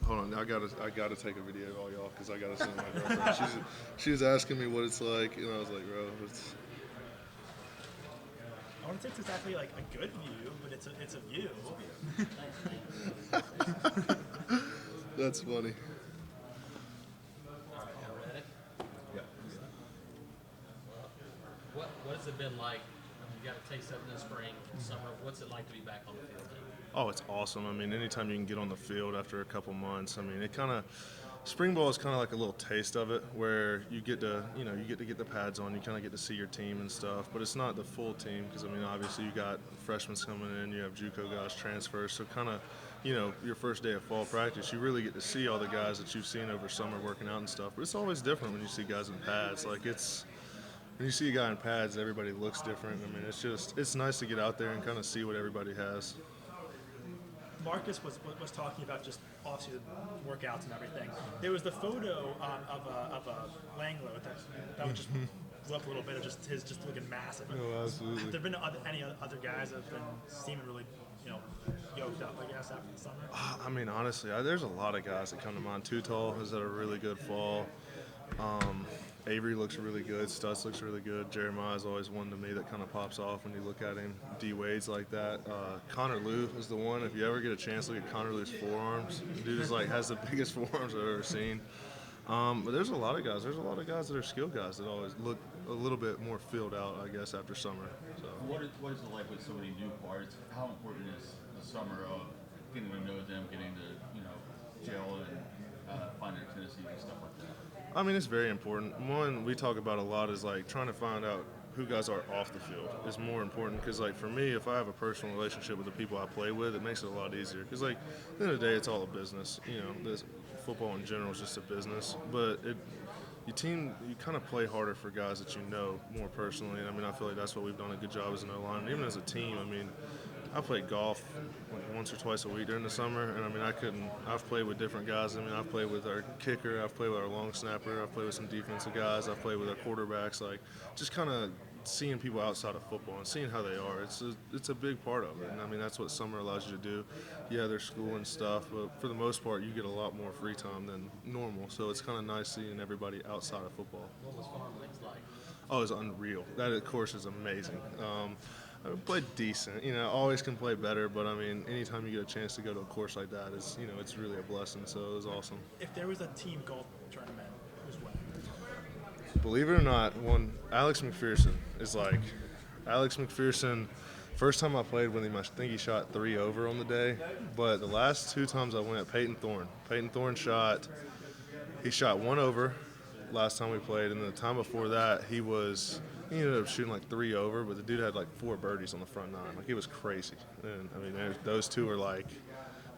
Hold on, I gotta take a video of all y'all because I gotta send my girlfriend. She was asking me what it's like, and I was like, bro, it's I wouldn't say it's exactly like a good view, but it's a view. that's funny. All right, y'all ready? Yeah. What has it been like? I mean, you got a taste of it in the spring, summer. What's it like to be back on the field now? Oh, it's awesome. I mean, anytime you can get on the field after a couple months, I mean, it kind of spring ball is kind of like a little taste of it, where you get to get the pads on, you kind of get to see your team and stuff. But it's not the full team because I mean, obviously you got freshmen coming in, you have JUCO guys transfers, so kind of. Your first day of fall practice, you really get to see all the guys that you've seen over summer working out and stuff. But it's always different when you see guys in pads. Like when you see a guy in pads, everybody looks different. I mean, it's nice to get out there and kind of see what everybody has. Marcus was talking about just off-season workouts and everything. There was the photo of a Langlo that would just blew up a little bit of just his just looking massive. Oh, absolutely. Have there been any other guys that have been seeming really, yoked up, I guess, after the summer? I mean, honestly, there's a lot of guys that come to mind. Tutal has had a really good fall. Avery looks really good. Stutz looks really good. Jeremiah's always one to me that kind of pops off when you look at him. D. Wade's like that. Connor Lou is the one. If you ever get a chance to look at Connor Lou's forearms, dude is like has the biggest forearms I've ever seen. But there's a lot of guys. There's a lot of guys that are skill guys that always look a little bit more filled out, I guess, after summer. So. What is it like with so many new parts? How important is the summer of getting to know them, getting to gel and find their tendencies and stuff like that? I mean, it's very important. One we talk about a lot is like trying to find out who guys are off the field is more important because, like, for me, if I have a personal relationship with the people I play with, it makes it a lot easier. Because, like, at the end of the day, it's all a business. This football in general is just a business. But you kind of play harder for guys that you know more personally. And I mean, I feel like that's what we've done a good job as an O-line. And even as a team, I mean, I play golf like once or twice a week during the summer, and I mean, I've played with different guys. I mean, I've played with our kicker, I've played with our long snapper, I've played with some defensive guys, I've played with our quarterbacks. Like, just kind of seeing people outside of football and seeing how they are. It's a big part of it, and I mean, that's what summer allows you to do. Yeah, there's school and stuff, but for the most part, you get a lot more free time than normal. So it's kind of nice seeing everybody outside of football. What was farm leagues like? Oh, it's unreal. That, of course, is amazing. I played decent. Always can play better, but I mean, anytime you get a chance to go to a course like that, it's really a blessing. So it was awesome. If there was a team golf tournament, who's winning? Believe it or not, Alex McPherson is like Alex McPherson. First time I played with him, I think he shot 3 over on the day. But the last 2 times I went, Peyton Thorne shot 1 over last time we played, and the time before that he ended up shooting like 3 over, but the dude had like 4 birdies on the front 9. Like, it was crazy. And I mean, those two are like,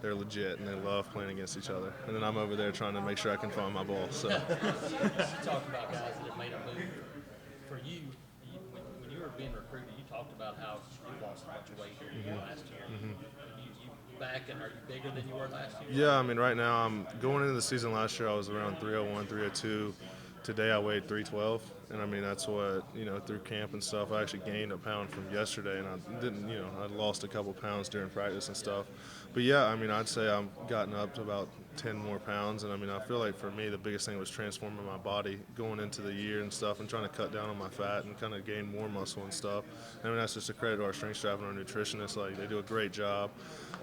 they're legit, and they love playing against each other. And then I'm over there trying to make sure I can find my ball. So. You talk about guys that have made a move. For you, when you were being recruited, you talked about how you lost a bunch of weight last year. You back, and are you bigger than you were last year? Yeah, I mean, right now I'm going into the season last year. I was around 301, 302. Today I weighed 312, and I mean, that's what, through camp and stuff, I actually gained a pound from yesterday, and I didn't, I'd lost a couple pounds during practice and stuff. But yeah, I mean, I'd say I've gotten up to about 10 more pounds, and I mean, I feel like for me the biggest thing was transforming my body going into the year and stuff, and trying to cut down on my fat and kind of gain more muscle and stuff. I mean, that's just a credit to our strength staff and our nutritionists. Like, they do a great job.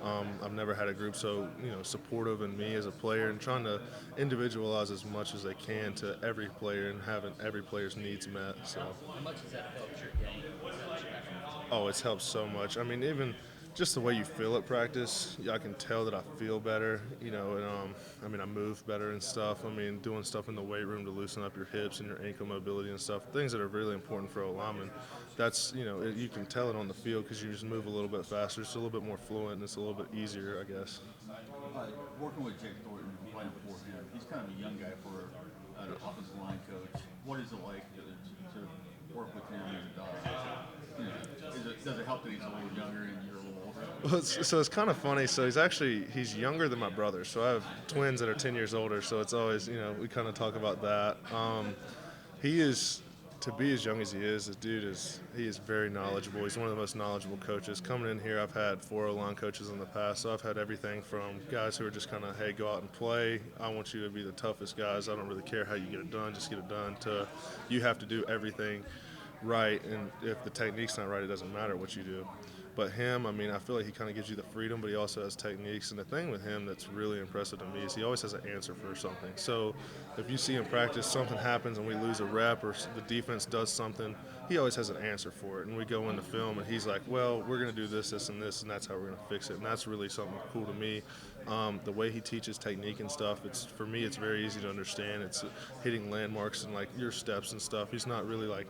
I've never had a group so supportive in me as a player, and trying to individualize as much as they can to every player and having every player's needs met. So. How much has that helped your game? Oh, it's helped so much. I mean, even just the way you feel at practice, I can tell that I feel better, and I mean, I move better and stuff. I mean, doing stuff in the weight room to loosen up your hips and your ankle mobility and stuff, things that are really important for a lineman. That's, you can tell it on the field because you just move a little bit faster. It's a little bit more fluent, and it's a little bit easier, I guess. Working with Jake Thornton, playing for him, he's kind of a young guy for an offensive line coach. What is it like to work with him? And, does it help that he's a little younger and you're a little older? Well, so it's kind of funny. So he's younger than my brother. So I have twins that are 10 years older. So it's always, we kind of talk about that. He is to be as young as he is, this dude he is very knowledgeable. He's one of the most knowledgeable coaches. Coming in here, I've had 4 line coaches in the past, so I've had everything from guys who are just kind of, hey, go out and play. I want you to be the toughest guys. I don't really care how you get it done, just get it done, to you have to do everything right, and if the technique's not right, it doesn't matter what you do. But him, I mean, I feel like he kind of gives you the freedom, but he also has techniques. And the thing with him that's really impressive to me is he always has an answer for something. So if you see him practice, something happens and we lose a rep or the defense does something, he always has an answer for it. And we go into film and he's like, well, we're going to do this, this, and this, and that's how we're going to fix it. And that's really something cool to me. The way he teaches technique and stuff, for me, it's very easy to understand. It's hitting landmarks and like your steps and stuff. He's not really like,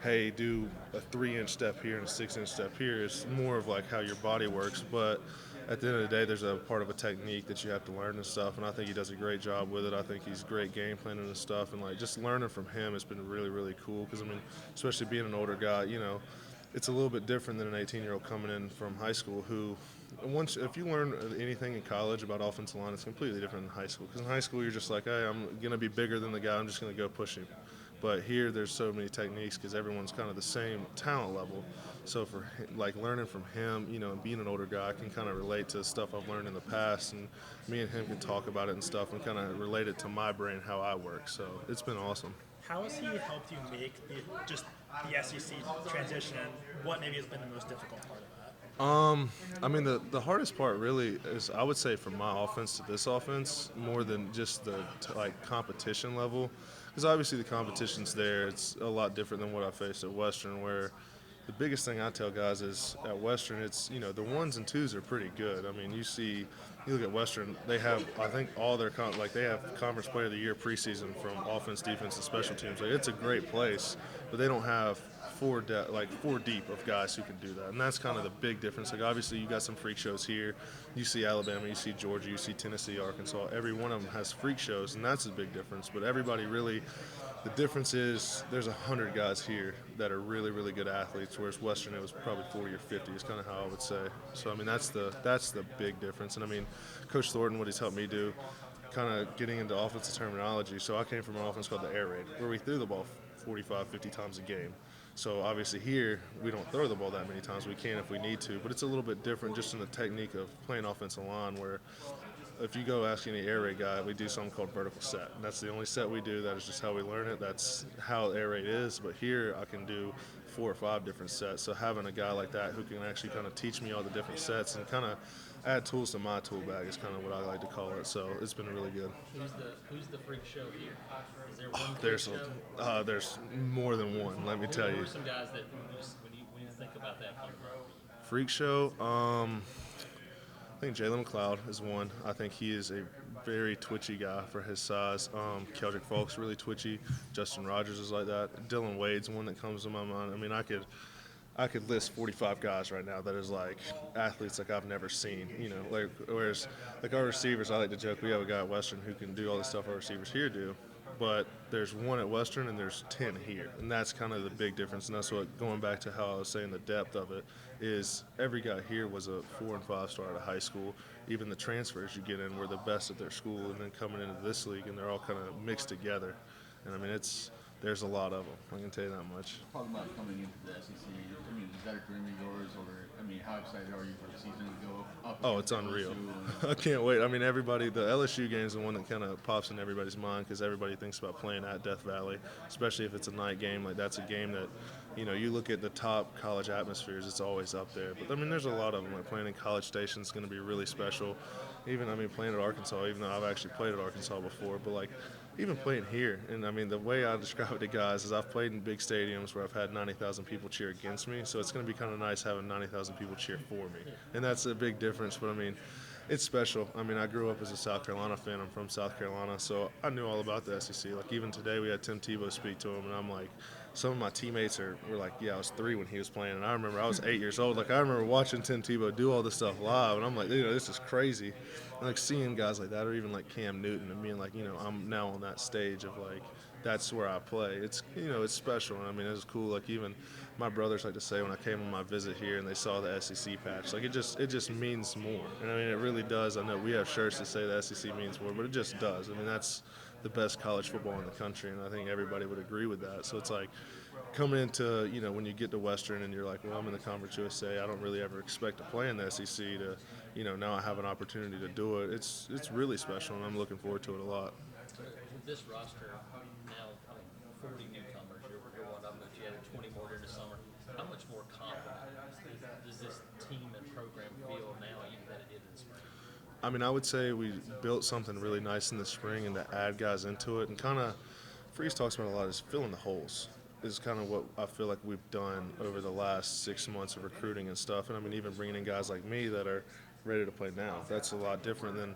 hey, do a 3-inch step here and a 6-inch step here. It's more of like how your body works. But at the end of the day, there's a part of a technique that you have to learn and stuff. And I think he does a great job with it. I think he's great game planning and stuff. And like just learning from him has been really, really cool. Because I mean, especially being an older guy, it's a little bit different than an 18-year-old coming in from high school who. If you learn anything in college about offensive line, it's completely different than high school. Because in high school, you're just like, hey, I'm going to be bigger than the guy. I'm just going to go push him. But here, there's so many techniques because everyone's kind of the same talent level. So for like learning from him, and being an older guy, I can kind of relate to stuff I've learned in the past, and me and him can talk about it and stuff, and kind of relate it to my brain how I work. So it's been awesome. How has he helped you make the SEC transition, and what maybe has been the most difficult part of that? I mean, the hardest part really is, I would say, from my offense to this offense, more than just the competition level. Because obviously the competition's there. It's a lot different than what I faced at Western, where the biggest thing I tell guys is at Western, it's, the 1s and 2s are pretty good. I mean, you look at Western, they have, I think, all their, they have Conference Player of the Year preseason from offense, defense, and special teams. Like, it's a great place, but they don't have four deep of guys who can do that. And that's kind of the big difference. Like, obviously, you got some freak shows here. You see Alabama, you see Georgia, you see Tennessee, Arkansas. Every one of them has freak shows, and that's a big difference. But everybody really, the difference is there's 100 guys here that are really, really good athletes, whereas Western, it was probably 40 or 50 is kind of how I would say. So, I mean, that's the big difference. And, I mean, Coach Thornton, what he's helped me do, kind of getting into offensive terminology. So I came from an offense called the air raid, where we threw the ball 45, 50 times a game. So obviously here, we don't throw the ball that many times. We can if we need to, but it's a little bit different just in the technique of playing offensive line, where if you go ask any air raid guy, we do something called vertical set. And that's the only set we do. That is just how we learn it. That's how air raid is. But here I can do 4 or 5 different sets. So having a guy like that who can actually kind of teach me all the different sets and kind of add tools to my tool bag is kind of what I like to call it. So it's been really good. Who's the freak show here? Is there one freak show? There's more than one, let me tell you. Who are some guys that when you think about that freak show? I think Jalen McLeod is one. I think he is a very twitchy guy for his size. Keldrick Falk's really twitchy. Justin Rogers is like that. Dylan Wade's one that comes to my mind. I mean, I could list 45 guys right now that is like athletes like I've never seen, whereas like our receivers, I like to joke, we have a guy at Western who can do all the stuff our receivers here do, but there's one at Western and there's 10 here, and that's kind of the big difference. And that's what, going back to how I was saying the depth of it, is every guy here was a 4 and 5 star out of high school. Even the transfers you get in were the best at their school, and then coming into this league, and they're all kind of mixed together. And I mean, there's a lot of them, I can tell you that much. Talking about coming into the SEC, I mean, is that a dream of yours, or I mean, how excited are you for the season to go up? Oh, it's unreal. I can't wait. I mean, the LSU game is the one that kind of pops in everybody's mind because everybody thinks about playing at Death Valley, especially if it's a night game. Like, that's a game that, you look at the top college atmospheres, it's always up there. But, I mean, there's a lot of them. Like, playing in College Station is going to be really special. Even, playing at Arkansas, even though I've actually played at Arkansas before, but, like, even playing here, and the way I describe it to guys is I've played in big stadiums where I've had 90,000 people cheer against me, so it's going to be kind of nice having 90,000 people cheer for me, and that's a big difference. But it's special. I grew up as a South Carolina fan. I'm from South Carolina, so I knew all about the SEC. Like, even today, we had Tim Tebow speak to him, and I'm like, some of my teammates were like, yeah, I was 3 when he was playing, and I remember I was 8 years old. Like, I remember watching Tim Tebow do all this stuff live, and I'm like, this is crazy. And, like, seeing guys like that, or even like Cam Newton, and being like, I'm now on that stage of like, that's where I play. It's, it's special, and it's cool. Like, even my brothers like to say when I came on my visit here and they saw the SEC patch, like, it just means more. And it really does. I know we have shirts that say the SEC means more, but it just does. the best college football in the country, and I think everybody would agree with that. So it's like coming into, when you get to Western and you're like, well, I'm in the Conference USA, I don't really ever expect to play in the SEC to, now I have an opportunity to do it. It's really special, and I'm looking forward to it a lot. With this roster now, 40 newcomers, you're one of them, but you added 20 more during the summer. How much more confident does this team and program feel now even than it did in the spring? I mean, I would say we built something really nice in the spring, and to add guys into it, and kind of, Freeze talks about a lot, is filling the holes. Is kind of what I feel like we've done over the last 6 months of recruiting and stuff. And I mean, even bringing in guys like me that are ready to play now. That's a lot different than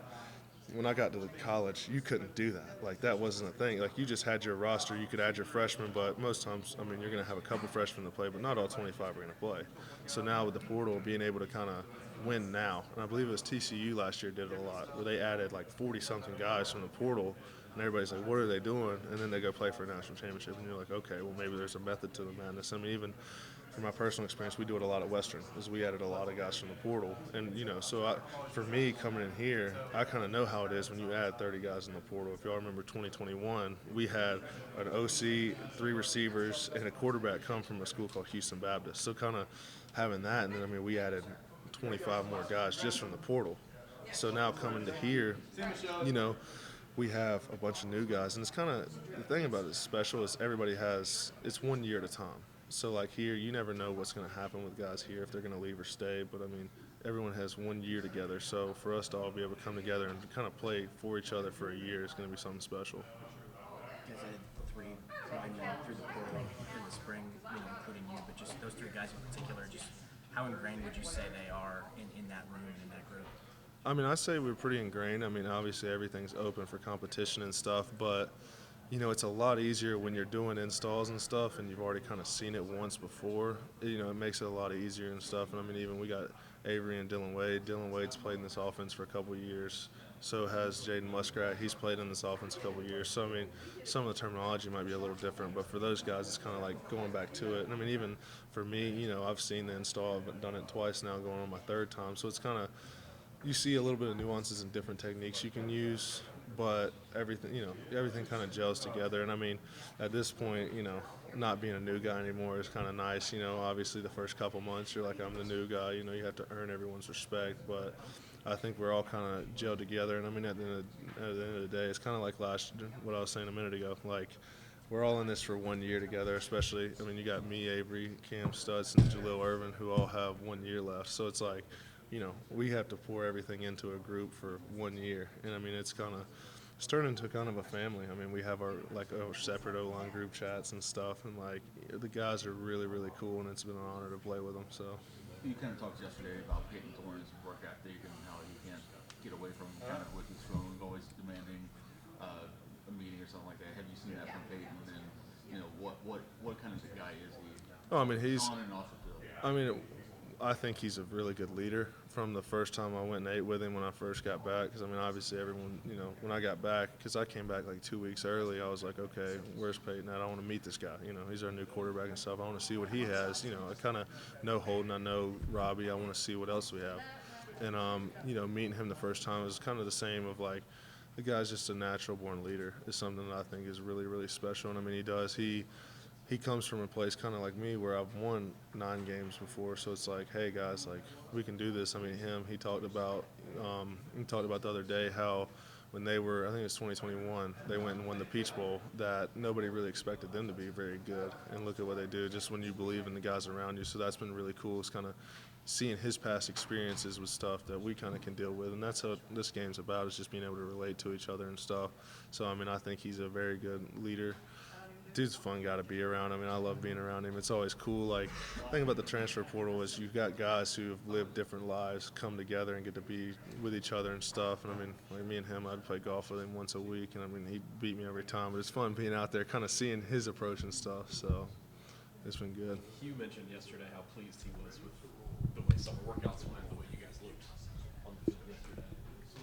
when I got to the college. You couldn't do that. Like, that wasn't a thing. Like, you just had your roster. You could add your freshmen, but most times, I mean, you're going to have a couple freshmen to play, but not all 25 are going to play. So now with the portal, being able to kind of win now, and I believe it was TCU last year did it a lot, where they added like 40-something guys from the portal, and everybody's like, what are they doing? And then they go play for a national championship, and you're like, okay, well, maybe there's a method to the madness. I mean, even from my personal experience, we do it a lot at Western, is we added a lot of guys from the portal. And, so for me coming in here, I kind of know how it is when you add 30 guys in the portal. If y'all remember 2021, we had an OC, 3 receivers, and a quarterback come from a school called Houston Baptist. So kind of having that, and then, I mean, we added 25 more guys just from the portal. So now coming to here, we have a bunch of new guys, and it's kind of, the thing about it is special is everybody it's 1 year at a time. So like here, you never know what's going to happen with guys here, if they're going to leave or stay, but I mean, everyone has 1 year together. So for us to all be able to come together and kind of play for each other for a year is going to be something special. You guys had 3 linemen through the portal in the spring, including you, but just those 3 guys in particular, just how ingrained would you say they are in that room and in that group? I mean, I say we're pretty ingrained. I mean, obviously everything's open for competition and stuff, but it's a lot easier when you're doing installs and stuff and you've already kind of seen it once before. It makes it a lot easier and stuff. And I mean, even we got Avery and Dylan Wade. Dylan Wade's played in this offense for a couple of years. So has Jaden Muskrat. He's played in this offense a couple of years. So, I mean, some of the terminology might be a little different, but for those guys, it's kind of like going back to it. And I mean, even for me, I've seen the install. I've done it twice now, going on my 3rd time. So it's kind of, you see a little bit of nuances and different techniques you can use, but everything kind of gels together. And I mean, at this point, not being a new guy anymore is kind of nice. Obviously the first couple months you're like, I'm the new guy. You have to earn everyone's respect, but I think we're all kind of gelled together. And I mean, at the end of the day, it's kind of like what I was saying a minute ago. Like, we're all in this for 1 year together, especially, I mean, you got me, Avery, Cam Stutz, and Jalil Irvin, who all have 1 year left. So it's like, we have to pour everything into a group for 1 year. And I mean, it's turned into kind of a family. I mean, we have our separate O-line group chats and stuff, and like, the guys are really, really cool, and it's been an honor to play with them. So You kind of talked yesterday about Peyton Thornton's work ethic and how he can't get away from kind of with his phone, always demanding a meeting or something like that. Have you seen that from Peyton? And what kind of a guy is he? Oh, I mean, he's on and off the field. I mean, I think he's a really good leader. From the first time I went and ate with him when I first got back, because I mean, obviously everyone, when I got back, because I came back like 2 weeks early, I was like, okay, where's Peyton at? I want to meet this guy. He's our new quarterback and stuff. I want to see what he has. I kind of know Holden, I know Robbie. I want to see what else we have. And meeting him the first time was kind of the same of like, the guy's just a natural born leader. Is something that I think is really, really special. And I mean, he comes from a place kind of like me where I've won 9 games before, so it's like, hey guys, like, we can do this. I mean, he talked about the other day how when they were, I think it was 2021, they went and won the Peach Bowl, that nobody really expected them to be very good. And look at what they do, just when you believe in the guys around you. So that's been really cool. It's kind of seeing his past experiences with stuff that we kind of can deal with, and that's what this game's about, is just being able to relate to each other and stuff. So I mean, I think he's a very good leader. Dude's a fun guy to be around. I mean, I love being around him. It's always cool. Like, the thing about the transfer portal is you've got guys who have lived different lives come together and get to be with each other and stuff. And I mean, like me and him, I'd play golf with him once a week, and I mean, he'd beat me every time. But it's fun being out there, kind of seeing his approach and stuff. So it's been good. Hugh mentioned yesterday how pleased he was with the way summer workouts went, the way you guys looked on the field yesterday. So